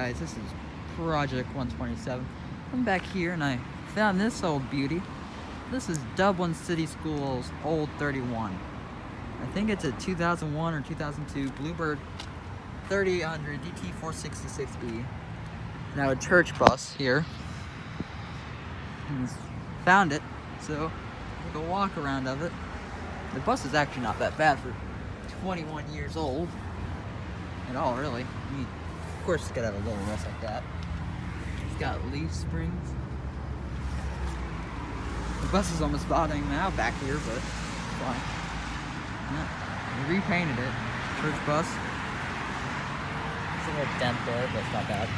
guys, this is Project 127. I'm back here and I found this old beauty. This is Dublin City Schools Old 31. I think it's a 2001 or 2002 Bluebird 3800 DT466B. Now a church bus here. And found it, so took a walk around of it. The bus is actually not that bad for 21 years old at all, really. I mean, of course it's gotta have a little rust like that. It's got leaf springs. The bus is almost bottoming out back here, but it's fine. Yeah, they repainted it. Church bus. It's a little dent there, but it's not bad.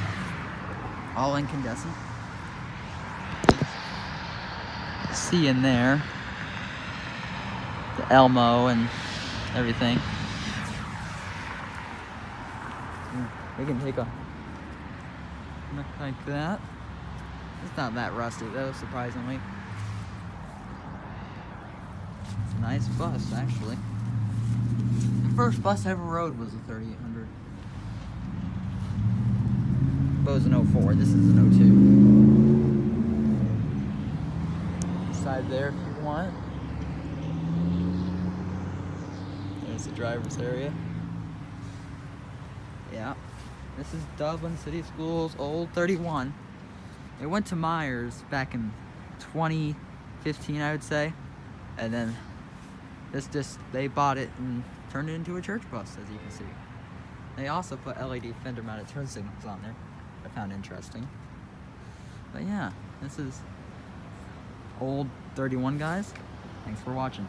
All incandescent. See in there the Elmo and everything. We can take a look like that. It's not that rusty though, surprisingly. It's a nice bus, actually. The first bus I ever rode was a 3800. But it was an 04. This is an 02. Side there if you want. There's the driver's area. Yeah. This is Dublin City Schools Old 31. It went to Myers back in 2015, I would say. And then they bought it and turned it into a church bus, as you can see. They also put LED fender mounted turn signals on there. I found interesting. But yeah, this is Old 31, guys. Thanks for watching.